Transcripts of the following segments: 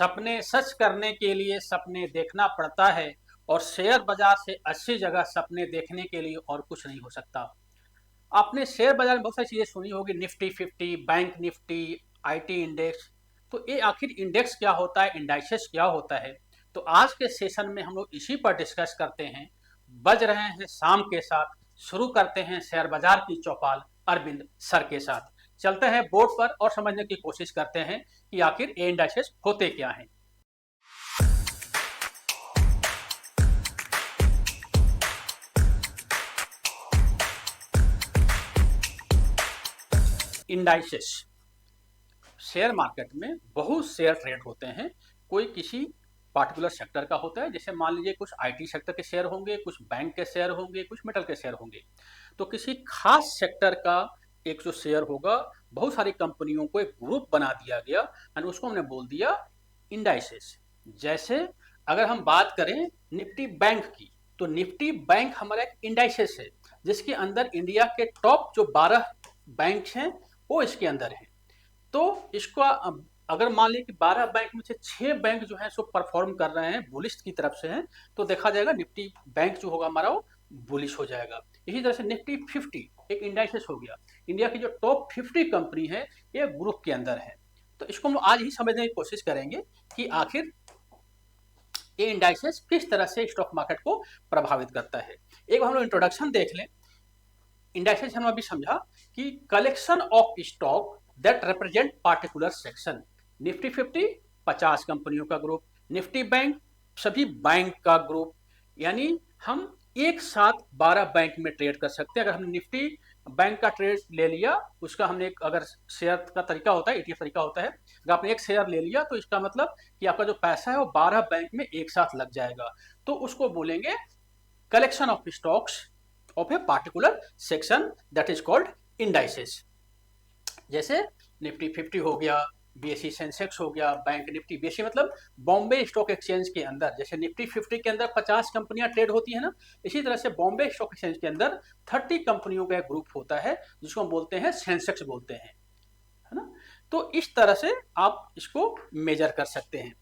सपने सच करने के लिए सपने देखना पड़ता है और शेयर बाजार से अच्छी जगह सपने देखने के लिए और कुछ नहीं हो सकता। आपने शेयर बाजार में बहुत सारी चीज़ें सुनी होगी, Nifty 50, bank Nifty, IT index. तो ये आखिर इंडेक्स क्या होता है, इंडाइसेस क्या होता है? तो आज के सेशन में हम लोग इसी पर डिस्कस करते हैं। बज रहे हैं शाम के साथ, शुरू करते हैं शेयर बाजार की चौपाल अरविंद सर के साथ। चलते हैं बोर्ड पर और समझने की कोशिश करते हैं कि आखिर ये इंडाइसेस होते क्या हैं। इंडाइसेस शेयर मार्केट में बहुत शेयर ट्रेड होते हैं। कोई किसी पार्टिकुलर सेक्टर का होता है, जैसे मान लीजिए कुछ आईटी सेक्टर के शेयर होंगे, कुछ बैंक के शेयर होंगे, कुछ मेटल के शेयर होंगे। तो किसी खास सेक्टर का एक जो शेयर होगा, बहुत सारी कंपनियों को एक ग्रुप बना दिया गया और उसको हमने बोल दिया इंडाइसेस। जैसे अगर हम बात करें निफ्टी बैंक की, तो निफ्टी बैंक हमारा एक इंडाइसेस है जिसके अंदर इंडिया के टॉप जो 12 बैंक हैं वो इसके अंदर है। तो इसको अगर मान लीजिए कि 12 बैंक में से 6 बैंक जो है सो परफॉर्म कर रहे हैं, बुलिश की तरफ से हैं, तो देखा जाएगा निफ्टी बैंक जो होगा हमारा वो बुलिश हो जाएगा। इसी तरह से निफ्टी 50 एक इंडाइसेस हो गया। इंडिया की जो टॉप 50 कंपनी है ये ग्रुप के अंदर है। तो इसको हम आज ही समझने की कोशिश करेंगे कि आखिर ये इंडाइसेस किस तरह से स्टॉक मार्केट को प्रभावित करता है। एक हम लोग इंट्रोडक्शन देख लें। इंडाइसेस हम अभी समझा कि collection of stock that represent particular section. Nifty 50 50 कंपनियों का ग्रुप, निफ्टी बैंक सभी बैंक का ग्रुप। यानी हम एक साथ 12 बैंक में ट्रेड कर सकते हैं। अगर हमने निफ्टी बैंक का ट्रेड ले लिया, उसका हमने एक अगर शेयर का तरीका होता है, ईटीएफ तरीका होता है, अगर आपने एक शेयर ले लिया तो इसका मतलब कि आपका जो पैसा है वो 12 बैंक में एक साथ लग जाएगा। तो उसको बोलेंगे collection of stocks of a particular section that is called indices। जैसे निफ्टी 50 हो गया, बीएसई सेंसेक्स हो गया, बैंक निफ्टी। बीएसई मतलब बॉम्बे स्टॉक एक्सचेंज के अंदर, जैसे निफ्टी 50 के अंदर 50 कंपनियां ट्रेड होती है ना, इसी तरह से बॉम्बे स्टॉक एक्सचेंज के अंदर 30 कंपनियों का एक ग्रुप होता है जिसको हम बोलते हैं सेंसेक्स बोलते हैं, है ना। तो इस तरह से आप इसको मेजर कर सकते हैं।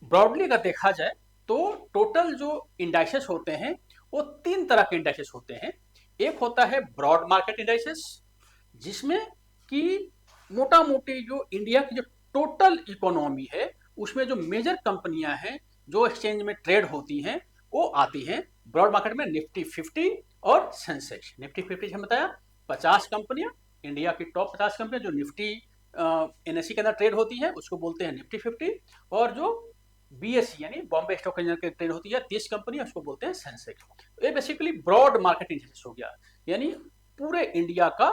ब्रॉडली अगर देखा जाए तो टोटल जो इंडाइसेस होते हैं वो 3 तरह के इंडाइसेस होते हैं। एक होता है ब्रॉड मार्केट इंडाइसेस, जिसमें कि मोटा मोटी जो इंडिया की जो टोटल इकोनॉमी है उसमें जो मेजर कंपनियां हैं जो एक्सचेंज में ट्रेड होती हैं वो आती हैं ब्रॉड मार्केट में। निफ्टी 50 और सेंसेक्स। निफ्टी 50 हम बताया 50 कंपनियां, इंडिया की टॉप 50 कंपनियां जो निफ्टी एनएससी के अंदर ट्रेड होती हैं उसको बोलते हैं निफ्टी 50। और जो बीएससी यानी बॉम्बे स्टॉक एक्सचेंज की ट्रेड होती है 30 कंपनी, उसको बोलते हैं सेंसेक्स। ये बेसिकली ब्रॉड मार्केट इंडाइसेस हो गया, यानी पूरे इंडिया का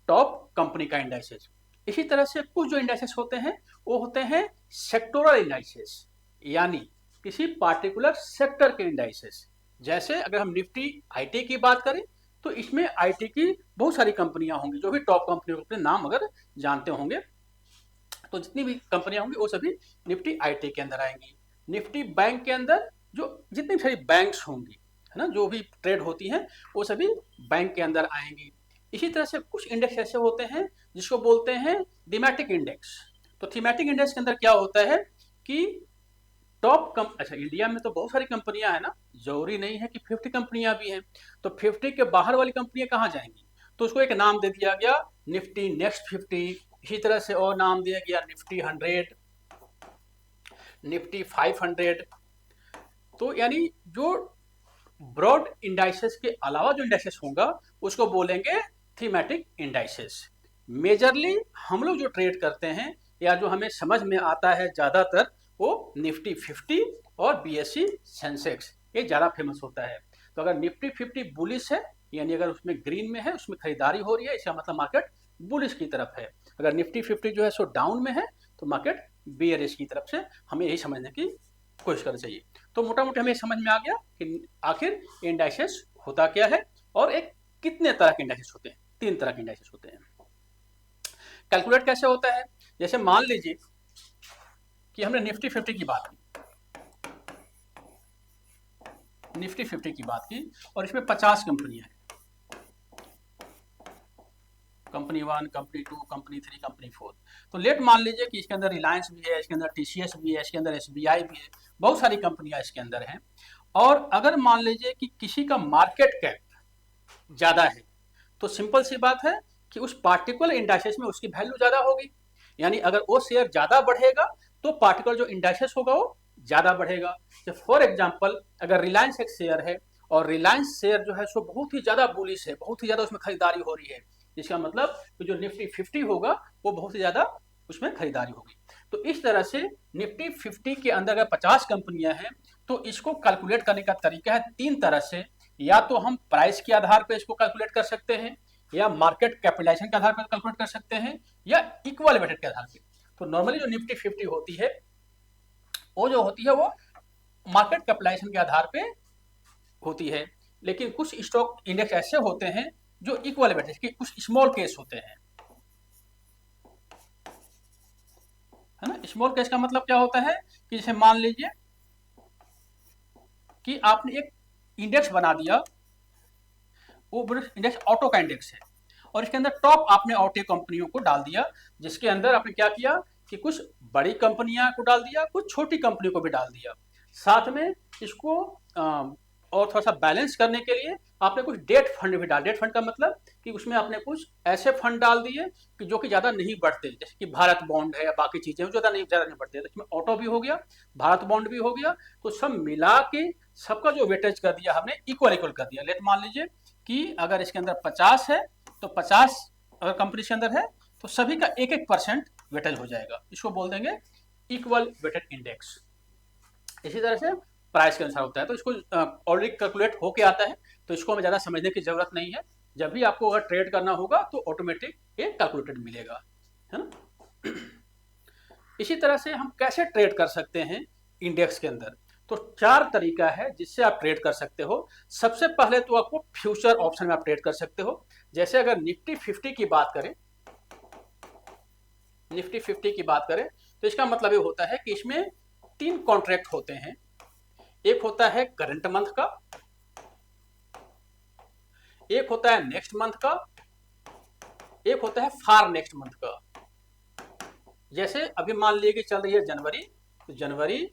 टॉप कंपनी का इंडाइसेस। इसी तरह से कुछ जो इंडाइसेस होते हैं वो होते हैं सेक्टोरल इंडाइसेस, यानी किसी पार्टिकुलर सेक्टर के इंडाइसेस। जैसे अगर हम निफ्टी आईटी की बात करें तो इसमें आईटी की बहुत सारी कंपनियां होंगी, जो भी टॉप कंपनियों के नाम अगर जानते होंगे तो जितनी भी कंपनियां होंगी वो सभी निफ्टी आईटी के अंदर आएंगी। निफ्टी बैंक के अंदर जो जितनी सारी बैंक्स होंगी, है ना, जो भी ट्रेड होती हैं वो सभी बैंक के अंदर आएंगी। इसी तरह से कुछ इंडेक्स ऐसे होते हैं जिसको बोलते हैं थीमेटिक इंडेक्स। तो थीमेटिक इंडेक्स के अंदर क्या होता है कि अच्छा, इंडिया में तो बहुत सारी कंपनियां हैं ना, जरूरी नहीं है कि 50 कंपनियां भी हैं। तो 50 के बाहर वाली कंपनियां कहाँ जाएंगी, तो उसको एक नाम दे दिया गया निफ्टी नेक्स्ट 50। इसी तरह से और नाम दिया गया निफ्टी 100, निफ्टी 500। तो यानी जो ब्रॉड इंडाइसेस के अलावा जो इंडाइसेस होगा उसको बोलेंगे थीमेटिक इंडाइसेस। मेजरली हम लोग जो ट्रेड करते हैं या जो हमें समझ में आता है ज्यादातर वो निफ्टी 50 और बीएसई सेंसेक्स, ये ज्यादा फेमस होता है। तो अगर निफ्टी 50 बुलिश है, यानी अगर उसमें ग्रीन में है, उसमें खरीदारी हो रही है, इसका मतलब मार्केट बुलिश की तरफ है। अगर निफ्टी 50 जो है सो डाउन में है तो मार्केट बियरिश की तरफ से। हमें यही समझने की कोशिश करनी चाहिए। तो मोटा मोटी हमें समझ में आ गया कि आखिर इंडाइसेस होता क्या है और एक कितने तरह के इंडाइसेस होते हैं। 3 तरह के इंडाइसेस होते हैं। कैलकुलेट कैसे होता है, जैसे मान लीजिए कि हमने निफ्टी 50 की बात की, निफ्टी 50 की बात की और इसमें 50 कंपनियां हैं। Company 1, company 2, company 3, company 4। तो लेट मान लीजिए कि इसके अंदर रिलायंस भी है, इसके अंदर टीसीएस भी है, इसके अंदर एसबीआई भी है, बहुत सारी कंपनियां इसके अंदर हैं। और अगर मान लीजिए कि किसी का मार्केट कैप ज़्यादा है, तो सिंपल सी बात है कि उस पार्टिकुलर इंडाइसेस में उसकी वैल्यू ज़्यादा होगी। यानी अगर वो शेयर ज़्यादा बढ़ेगा तो पार्टिकुलर जो इंडाइसेस होगा वो ज़्यादा बढ़ेगा। तो फॉर एग्जाम्पल अगर रिलायंस एक शेयर है और रिलायंस शेयर जो है सो बहुत ही ज़्यादा बुलिश है, बहुत ही ज़्यादा उसमें खरीदारी हो रही है, इसका मतलब कि जो निफ्टी 50 होगा वो बहुत ही ज़्यादा उसमें खरीदारी होगी। तो इस तरह से निफ्टी 50 के अंदर अगर 50 कंपनियां हैं तो इसको कैलकुलेट करने का तरीका है तीन तरह से। या तो हम प्राइस के आधार पर इसको कैलकुलेट कर सकते हैं, या मार्केट कैपिटलाइजेशन के आधार पर कैलकुलेट कर सकते हैं, या इक्वल वेटेड के आधार पर। तो नॉर्मली जो निफ्टी 50 होती है वो जो होती है वो मार्केट कैपिटलाइजेशन के आधार पे होती है। लेकिन कुछ स्टॉक इंडेक्स ऐसे होते हैं जो इक्वल वेटेड के कुछ स्मॉल केस होते हैं, है ना। स्मॉल केस का मतलब क्या होता है कि जैसे मान लीजिए कि आपने एक इंडेक्स बना दिया, वो इंडेक्स ऑटो का इंडेक्स है, और इसके अंदर टॉप आपने ऑटो कंपनियों को डाल दिया, जिसके अंदर आपने क्या किया कि कुछ बड़ी कंपनियां को डाल दिया, कुछ छोटी कंपनियों को भी डाल दिया। साथ में इसको और थोड़ा सा बैलेंस करने के लिए आपने कुछ डेट फंड भी डाल। डेट फंड का मतलब कि उसमें आपने कुछ ऐसे फंड डाल दिए कि जो कि ज़्यादा नहीं बढ़ते, जैसे कि भारत बॉन्ड है या बाकी चीज़ें ज़्यादा नहीं बढ़ते। तो इसमें ऑटो भी हो गया, भारत बॉन्ड भी हो गया, तो सब मिला के सबका जो वेटेज कर दिया हमने इक्वल इक्वल कर दिया। लेट मान लीजिए कि अगर इसके अंदर 50 है तो 50 अगर कंपनी के अंदर है तो सभी का 1-1% वेटेज हो जाएगा। इसको बोल देंगे इक्वल वेटेड इंडेक्स। इसी तरह से प्राइस के अनुसार होता है। तो इसको ऑलरेडी कैलकुलेट होके आता है, तो इसको हमें ज़्यादा समझने की ज़रूरत नहीं है। जब भी आपको अगर ट्रेड करना होगा तो ऑटोमेटिक ये कैलकुलेटेड मिलेगा, है ना। इसी तरह से हम कैसे ट्रेड कर सकते हैं इंडेक्स के अंदर, तो 4 तरीका है जिससे आप ट्रेड कर सकते हो। सबसे पहले तो आपको फ्यूचर ऑप्शन में आप ट्रेड कर सकते हो। जैसे अगर निफ्टी 50 की बात करें, निफ्टी 50 की बात करें तो इसका मतलब ये होता है कि इसमें 3 कॉन्ट्रैक्ट होते हैं। एक होता है करंट मंथ का, एक होता है नेक्स्ट मंथ का, एक होता है फार नेक्स्ट मंथ का। जैसे अभी मान लीजिए कि चल रही है जनवरी, तो जनवरी,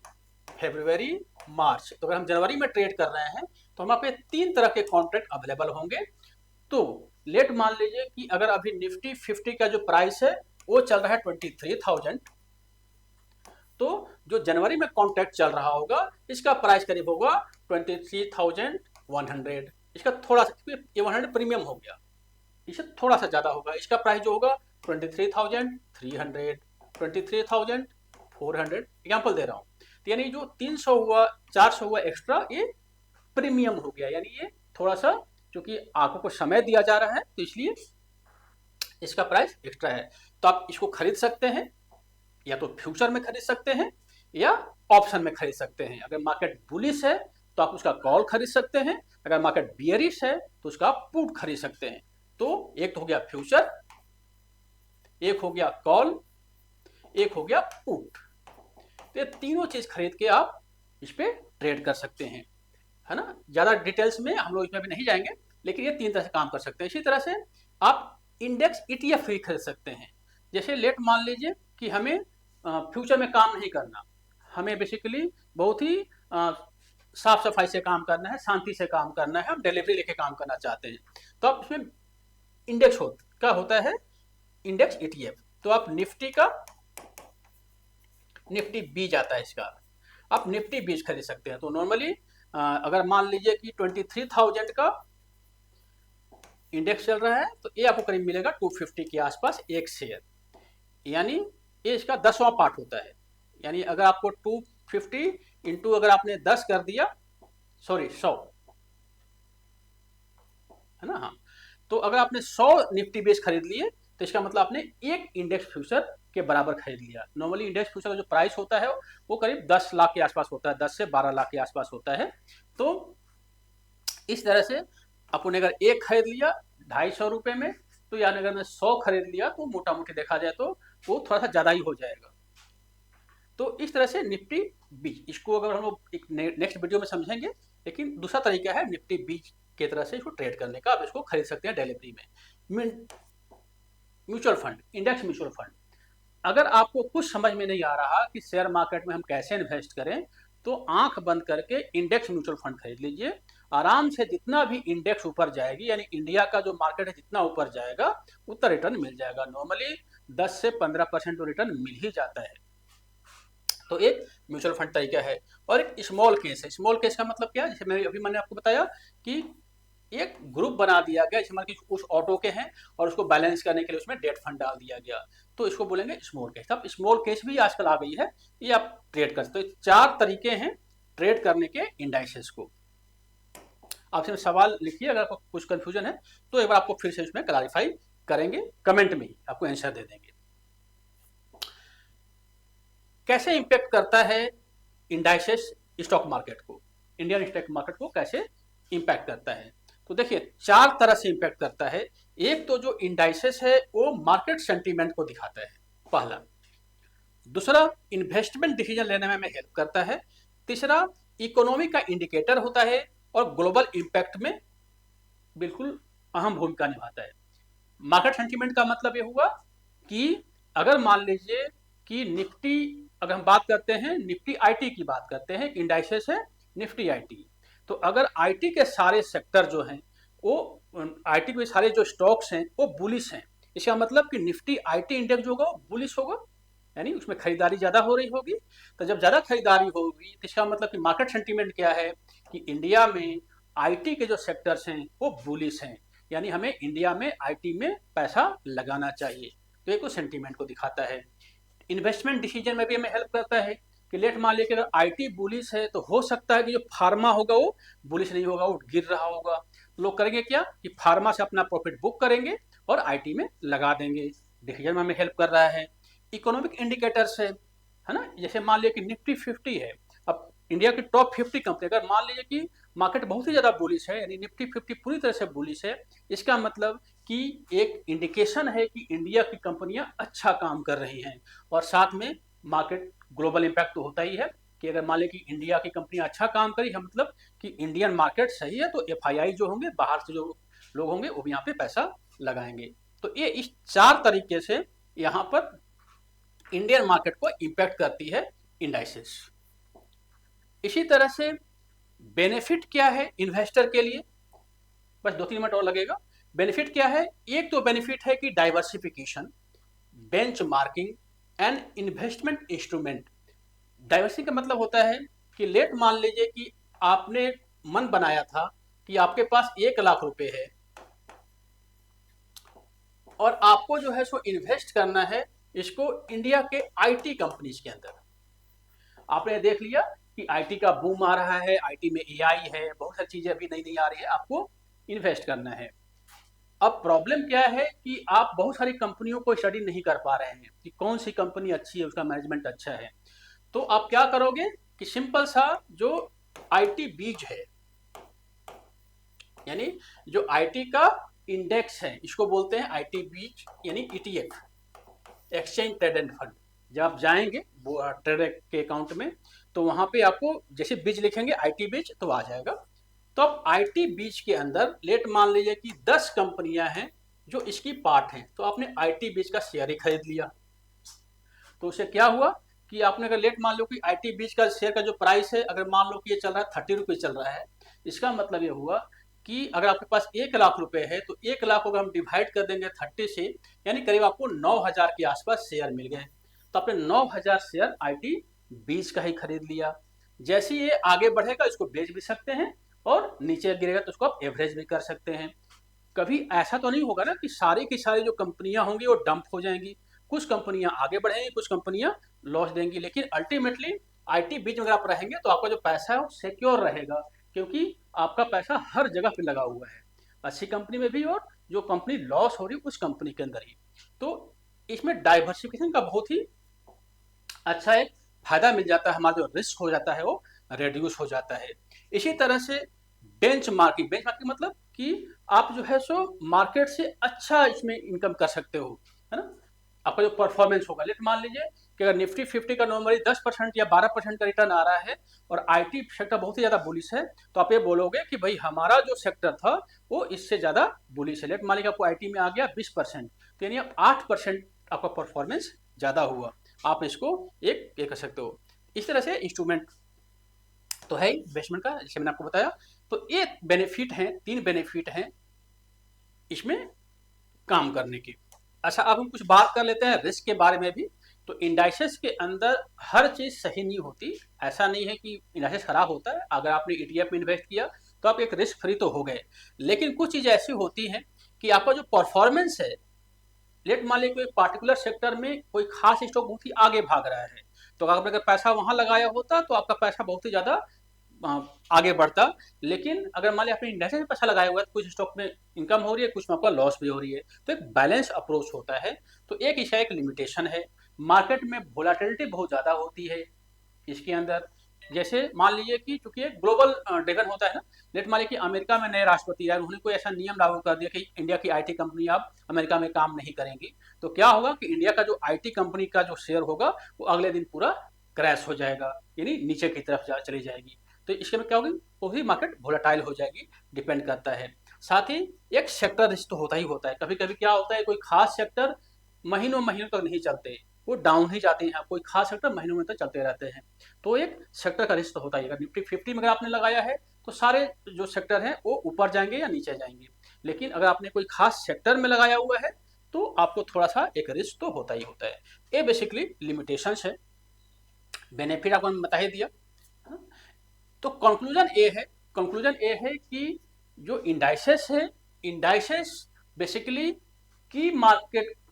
फरवरी, मार्च। तो अगर हम जनवरी में ट्रेड कर रहे हैं तो हमारे पे 3 तरह के कॉन्ट्रैक्ट अवेलेबल होंगे। तो लेट मान लीजिए कि अगर अभी निफ्टी 50 का जो प्राइस है वो चल रहा है 23,000, तो जो जनवरी में कॉन्ट्रैक्ट चल रहा होगा इसका प्राइस करीब होगा 23,100। इसका थोड़ा सा, ये 100 प्रीमियम हो गया, इससे थोड़ा सा ज़्यादा होगा। इसका प्राइस जो होगा 23,300, 23,400, एग्जाम्पल दे रहा हूँ। तो यानी जो 300 हुआ, 400 हुआ एक्स्ट्रा, ये प्रीमियम हो गया। यानी ये थोड़ा सा, क्योंकि आंखों को समय दिया जा रहा है तो इसलिए इसका प्राइस एक्स्ट्रा है। तो आप इसको खरीद सकते हैं, या तो फ्यूचर में खरीद सकते हैं या ऑप्शन में खरीद सकते हैं। अगर मार्केट बुलिश है तो आप उसका कॉल खरीद सकते हैं, अगर मार्केट बियरिश है तो उसका पुट खरीद सकते हैं। तो एक तो हो गया फ्यूचर, एक हो गया कॉल, एक हो गया पुट। तो ये तीनों चीज खरीद के आप इस पे ट्रेड कर सकते हैं, है ना। ज्यादा डिटेल्स में हम लोग इसमें भी नहीं जाएंगे, लेकिन ये 3 तरह से काम कर सकते हैं। इसी तरह से आप इंडेक्स ईटीएफ भी खरीद सकते हैं। जैसे लेट मान लीजिए कि हमें फ्यूचर में काम नहीं करना, हमें बेसिकली बहुत ही साफ सफाई से काम करना है, शांति से काम करना है, हम डिलीवरी लेके काम करना चाहते हैं। तो आप इसमें इंडेक्स क्या होता है, इंडेक्स ईटीएफ। तो आप निफ्टी का, निफ्टी बीज आता है इसका, आप निफ्टी बीज खरीद सकते हैं। तो नॉर्मली अगर मान लीजिए कि 23,000 का इंडेक्स चल रहा है तो ये आपको करीब मिलेगा 250 के आसपास एक शेयर, यानी ये इसका 10वां पार्ट होता है। यानी अगर आपको 250 इंटू अगर आपने 10 कर दिया, सॉरी 100, है ना। हाँ, तो अगर आपने 100 निफ्टी बेस खरीद लिए तो इसका मतलब आपने एक इंडेक्स फ्यूचर के बराबर खरीद लिया। नॉर्मली इंडेक्स फ्यूचर का जो प्राइस होता है वो करीब 10 लाख के आसपास होता है, 10 से 12 लाख के आसपास होता है। तो इस तरह से आपने अगर एक खरीद लिया 250 रुपये में, तो यानी अगर मैं 100 खरीद लिया तो मोटा मोटी देखा जाए तो वो थोड़ा सा ज़्यादा ही हो जाएगा। तो इस तरह से निफ्टी बीज, इसको अगर हम लोग एक नेक्स्ट वीडियो में समझेंगे, लेकिन दूसरा तरीका है निफ्टी बीज के तरह से इसको ट्रेड करने का। आप इसको खरीद सकते हैं डिलीवरी में। Mutual fund, index mutual fund. अगर आपको कुछ समझ में नहीं आ रहा कि शेयर मार्केट में हम कैसे इन्वेस्ट करें, तो आंख बंद करके इंडेक्स म्यूचुअल फंड खरीद लीजिए। आराम से जितना भी इंडेक्स ऊपर जाएगी, यानी इंडिया का जो मार्केट है जितना ऊपर जाएगा उतना रिटर्न मिल जाएगा। नॉर्मली 10 से 15% तो रिटर्न मिल ही जाता है। तो एक म्यूचुअल फंड तरीका है। और एक स्मॉल केस है। स्मॉल केस का मतलब क्या है, जैसे मैंने आपको बताया कि एक ग्रुप बना दिया गया, जैसे मान लीजिए कुछ ऑटो के हैं और उसको बैलेंस करने के लिए उसमें डेट फंड डाल दिया गया, तो इसको बोलेंगे स्मॉल केस। अब स्मॉल केस भी आजकल आ गई है, ये आप ट्रेड कर सकते हो। 4 तरीके हैं ट्रेड करने के इंडाइसेस को। आपसे सवाल लिखिए, अगर आपको कुछ कंफ्यूजन है तो एक बार आपको फिर से इसमें क्लैरिफाई करेंगे, कमेंट में ही आपको आंसर दे देंगे। कैसे इंपैक्ट करता है इंडाइसेस स्टॉक मार्केट को, इंडियन स्टॉक मार्केट को कैसे इंपैक्ट करता है? तो देखिए 4 तरह से इंपैक्ट करता है। एक तो जो इंडाइसेस है वो मार्केट सेंटीमेंट को दिखाता है, पहला। दूसरा, इन्वेस्टमेंट डिसीजन लेने में हमें हेल्प करता है। तीसरा, इकोनॉमी का इंडिकेटर होता है। और ग्लोबल इंपैक्ट में बिल्कुल अहम भूमिका निभाता है। मार्केट सेंटीमेंट का मतलब ये हुआ कि अगर मान लीजिए कि निफ्टी, अगर हम बात करते हैं निफ्टी आईटी की बात करते हैं, इंडाइसेस है निफ्टी आईटी, तो अगर आईटी के सारे सेक्टर जो हैं वो, आईटी के सारे जो स्टॉक्स हैं वो बुलिश हैं, इसका मतलब कि निफ्टी आईटी इंडेक्स जो होगा वो बुलिश होगा, यानी उसमें खरीदारी ज़्यादा हो रही होगी। तो जब ज़्यादा खरीदारी होगी तो इसका मतलब कि मार्केट सेंटीमेंट क्या है कि इंडिया में आईटी के जो सेक्टर्स हैं वो बुलिश हैं, यानी हमें इंडिया में आईटी में पैसा लगाना चाहिए। तो एक सेंटीमेंट को दिखाता है। इन्वेस्टमेंट डिसीजन में भी हमें हेल्प करता है कि लेट मान लीजिए अगर आईटी बुलिश है तो हो सकता है कि जो फार्मा होगा वो बुलिश नहीं होगा, वो गिर रहा होगा। लोग करेंगे क्या कि फार्मा से अपना प्रॉफिट बुक करेंगे और आईटी में लगा देंगे। डिसीजन में हमें हेल्प कर रहा है। इकोनॉमिक इंडिकेटर्स है ना, जैसे मान लीजिए कि निफ्टी 50 है, अब इंडिया की टॉप 50 कंपनी, अगर मान लीजिए कि मार्केट बहुत ही ज़्यादा बुलिश है, यानी निफ्टी 50 पूरी तरह से बुलिश है, इसका मतलब कि एक इंडिकेशन है कि इंडिया की कंपनियां अच्छा काम कर रही हैं। और साथ में मार्केट ग्लोबल इम्पैक्ट तो होता ही है कि अगर मान लें कि इंडिया की कंपनियां अच्छा काम करी है, मतलब कि इंडियन मार्केट सही है, तो एफआईआई जो होंगे, बाहर से जो लोग होंगे वो भी यहाँ पे पैसा लगाएंगे। तो ये इस 4 तरीके से यहाँ पर इंडियन मार्केट को इम्पैक्ट करती है इंडाइसेस। इसी तरह से बेनिफिट क्या है इन्वेस्टर के लिए, बस 2-3 मिनट और लगेगा। बेनिफिट क्या है? एक तो बेनिफिट है कि diversification, bench marking and investment instrument. Diversity का मतलब होता है कि लेट मान लीजिए कि आपने मन बनाया था कि आपके पास 1 लाख रुपए है और आपको जो है सो इन्वेस्ट करना है इसको इंडिया के आईटी कंपनीज के अंदर। आपने देख लिया कि आईटी का बूम आ रहा है, आईटी में एआई है, बहुत सारी चीजें अभी नई नई आ रही है, आपको इन्वेस्ट करना है। अब प्रॉब्लम क्या है कि आप बहुत सारी कंपनियों को स्टडी नहीं कर पा रहे हैं कि कौन सी कंपनी अच्छी है, उसका मैनेजमेंट अच्छा है। तो आप क्या करोगे कि सिंपल सा जो आईटी बीज है, यानी जो आईटी का इंडेक्स है, इसको बोलते हैं आईटी बीज, यानी ईटीएफ, एक्सचेंज ट्रेडेड फंड। जब आप जाएंगे वो ट्रेड के अकाउंट में, तो वहां पे आपको जैसे बीज लिखेंगे आईटी बीज तो आ जाएगा। तो अब आईटी बीज के अंदर लेट मान लीजिए कि 10 कंपनियां हैं जो इसकी पार्ट हैं, तो आपने आईटी बीज का शेयर ही खरीद लिया। तो उससे क्या हुआ कि आपने अगर लेट मान लो कि आईटी बीज का शेयर का जो प्राइस है, अगर मान लो कि ये चल रहा है 30 रुपये चल रहा है, इसका मतलब ये हुआ कि अगर आपके पास 1 लाख रुपए है तो 1 लाख को अगर हम डिवाइड कर देंगे 30 से, यानी करीब आपको 9,000 के आसपास शेयर मिल गए। तो आपने 9,000 शेयर आईटी बीज का ही खरीद लिया। जैसे ये आगे बढ़ेगा इसको बेच भी सकते हैं और नीचे गिरेगा तो उसको आप एवरेज भी कर सकते हैं। कभी ऐसा तो नहीं होगा ना कि सारी की सारी जो कंपनियां होंगी वो डंप हो जाएंगी, कुछ कंपनियां आगे बढ़ेंगी, कुछ कंपनियां लॉस देंगी, लेकिन अल्टीमेटली आईटी बीच में अगर आप रहेंगे तो आपका जो पैसा है वो सिक्योर रहेगा, क्योंकि आपका पैसा हर जगह पे लगा हुआ है, अच्छी कंपनी में भी और जो कंपनी लॉस हो रही है उस कंपनी के अंदर ही। तो इसमें डाइवर्सिफिकेशन का बहुत ही अच्छा एक फायदा मिल जाता है, हमारा जो रिस्क हो जाता है वो रिड्यूस हो जाता है। इसी तरह से बेंच मार्किंग मतलब कि आप जो है सो मार्केट से अच्छा इसमें इनकम कर सकते हो, है ना। आपका जो परफॉर्मेंस होगा, लेट मान लीजिए कि अगर निफ्टी 50 का नॉर्मली 10% या 12% का रिटर्न आ रहा है और आईटी सेक्टर बहुत ही ज्यादा बुलिश है, तो आप ये बोलोगे कि भाई हमारा जो सेक्टर था वो इससे ज्यादा बुलिश है। लेट मान लीजिए आपको आईटी में आ गया 20%, तो यानी 8% आपका परफॉर्मेंस ज़्यादा हुआ, आप इसको एक ये कर सकते हो। इस तरह से इंस्ट्रूमेंट तो है इन्वेस्टमेंट का, जैसे मैंने आपको बताया। तो ये बेनिफिट हैं, 3 बेनिफिट हैं इसमें काम करने की। अच्छा, अब हम कुछ बात कर लेते हैं रिस्क के बारे में भी। तो इंडाइसेस के अंदर हर चीज़ सही नहीं होती। ऐसा नहीं है कि इंडाइसेस खराब होता है। अगर आपने ईटीएफ में इन्वेस्ट किया तो आप एक रिस्क फ्री तो हो गए, लेकिन कुछ चीज़ें ऐसी होती हैं कि आपका जो परफॉर्मेंस है, लेट मान लीजिए कोई पार्टिकुलर सेक्टर में कोई खास स्टॉक बहुत ही आगे भाग रहा है, तो आपने अगर पैसा वहां लगाया होता तो आपका पैसा बहुत ही ज़्यादा आगे बढ़ता। लेकिन अगर मान लिया आपने इंडेक्स में पैसा लगाया हुआ है, तो कुछ स्टॉक में इनकम हो रही है, कुछ में आपका लॉस भी हो रही है। तो एक बैलेंस अप्रोच होता है। तो एक इसका एक लिमिटेशन है, मार्केट में वोलाटिलिटी बहुत ज़्यादा होती है इसके अंदर। जैसे मान लीजिए कि चूंकि एक ग्लोबल ड्रिवन होता है ना, लेट मान लीजिए कि अमेरिका में नए राष्ट्रपति आए, उन्होंने कोई ऐसा नियम लागू कर दिया कि इंडिया की आईटी कंपनी अब अमेरिका में काम नहीं करेंगी, तो क्या होगा कि इंडिया का जो आईटी कंपनी का जो शेयर होगा वो अगले दिन पूरा क्रैश हो जाएगा, यानी नीचे की तरफ चली जाएगी। तो इसके में क्या होगी, वही मार्केट वोलेटाइल हो जाएगी, डिपेंड करता है। साथ ही एक सेक्टर रिस्क तो होता ही होता है। कभी कभी क्या होता है, कोई खास सेक्टर महीनों महीनों तक नहीं चलते, वो डाउन ही जाते हैं, कोई खास सेक्टर महीनों में तक चलते रहते हैं। तो एक सेक्टर का रिस्क तो होता ही है। अगर निफ्टी 50 में अगर आपने लगाया है तो सारे जो सेक्टर हैं वो ऊपर जाएंगे या नीचे जाएंगे। लेकिन अगर आपने कोई खास सेक्टर में लगाया हुआ है तो आपको थोड़ा सा एक रिस्क तो होता ही होता है। ये बेसिकली लिमिटेशंस है। बेनिफिट आपको मैंने बता ही दिया। तो कंक्लूजन ये है कि जो इंडाइसेस है, इंडाइसेस बेसिकली की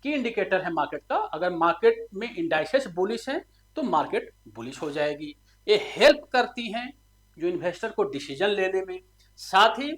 इंडिकेटर है मार्केट का। अगर मार्केट में इंडाइसेस बुलिश है तो मार्केट बुलिश हो जाएगी। ये हेल्प करती हैं जो इन्वेस्टर को डिसीजन लेने में। साथ ही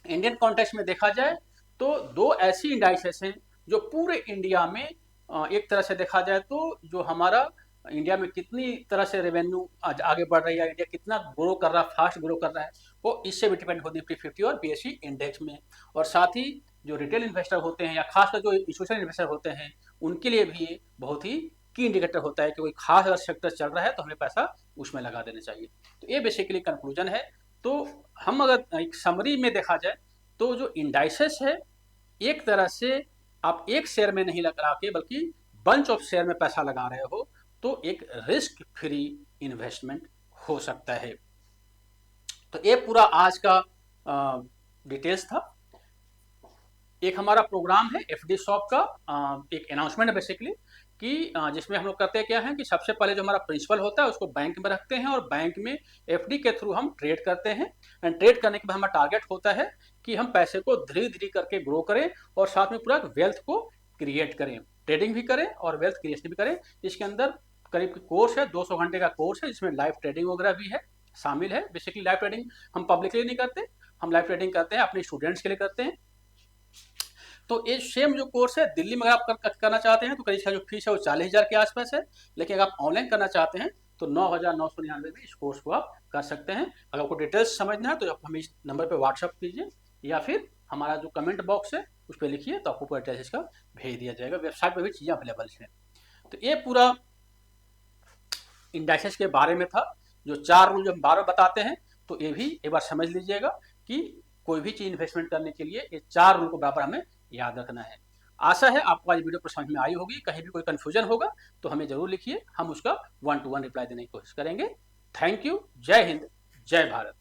इंडियन कॉन्टेक्स्ट में देखा जाए तो 2 ऐसी इंडाइसेस हैं जो पूरे इंडिया में एक तरह से देखा जाए तो जो हमारा इंडिया में कितनी तरह से रेवेन्यू आगे बढ़ रही है, इंडिया कितना ग्रो कर रहा है, फास्ट ग्रो कर रहा है, वो इससे भी डिपेंड होती है निफ्टी 50 और बीएसई इंडेक्स में। और साथ ही जो रिटेल इन्वेस्टर होते हैं या खासकर जो इंस्टीट्यूशनल इन्वेस्टर होते हैं, उनके लिए भी ये बहुत ही की इंडिकेटर होता है कि कोई खास अगर सेक्टर चल रहा है तो हमें पैसा उसमें लगा देना चाहिए। तो ये बेसिकली कंक्लूजन है। तो हम अगर एक समरी में देखा जाए तो जो इंडाइसेस है, एक तरह से आप एक शेयर में नहीं लगा के बल्कि बंच ऑफ शेयर में पैसा लगा रहे हो, तो एक रिस्क फ्री इन्वेस्टमेंट हो सकता है। तो ये पूरा आज का डिटेल्स था। एक हमारा प्रोग्राम है एफडी शॉप का, एक अनाउंसमेंट है बेसिकली कि जिसमें हम लोग करते क्या है कि सबसे पहले जो हमारा प्रिंसिपल होता है उसको बैंक में रखते हैं और बैंक में एफडी के थ्रू हम ट्रेड करते हैं। एंड ट्रेड करने के बाद हमारा टारगेट होता है कि हम पैसे को धीरे धीरे करके ग्रो करें और साथ में पूरा वेल्थ को क्रिएट करें, ट्रेडिंग भी करें और वेल्थ क्रिएशन भी करें। इसके अंदर करीब कोर्स है, 200 घंटे का कोर्स है, जिसमें लाइव ट्रेडिंग वगैरह भी है शामिल है। बेसिकली लाइव ट्रेडिंग हम पब्लिकली नहीं करते, हम लाइव ट्रेडिंग करते हैं अपने स्टूडेंट्स के लिए करते हैं। तो ये सेम जो कोर्स है दिल्ली में अगर आप करना चाहते हैं तो करीब जो फीस है वो 40,000 के आसपास है। लेकिन अगर आप ऑनलाइन करना चाहते हैं तो 9,999 में इस कोर्स को आप कर सकते हैं। अगर आपको डिटेल्स समझना है तो आप हमें इस नंबर पर व्हाट्सअप कीजिए या फिर हमारा जो कमेंट बॉक्स है उस पर लिखिए, तो आपको पूरा डिटेल्स इसका भेज दिया जाएगा। वेबसाइट पर भी चीज़ें अवेलेबल हैं। तो ये पूरा इंडाइसेस के बारे में था, जो 4 रूल जो हम बार बार बताते हैं। तो ये भी एक बार समझ लीजिएगा कि कोई भी चीज़ इन्वेस्टमेंट करने के लिए ये 4 रूल को बराबर हमें याद रखना है। आशा है आपको आज वीडियो पर समझ में आई होगी। कहीं भी कोई कन्फ्यूजन होगा तो हमें जरूर लिखिए, हम उसका 1 to 1 रिप्लाई देने की कोशिश करेंगे। Thank you. जय हिंद, जय भारत।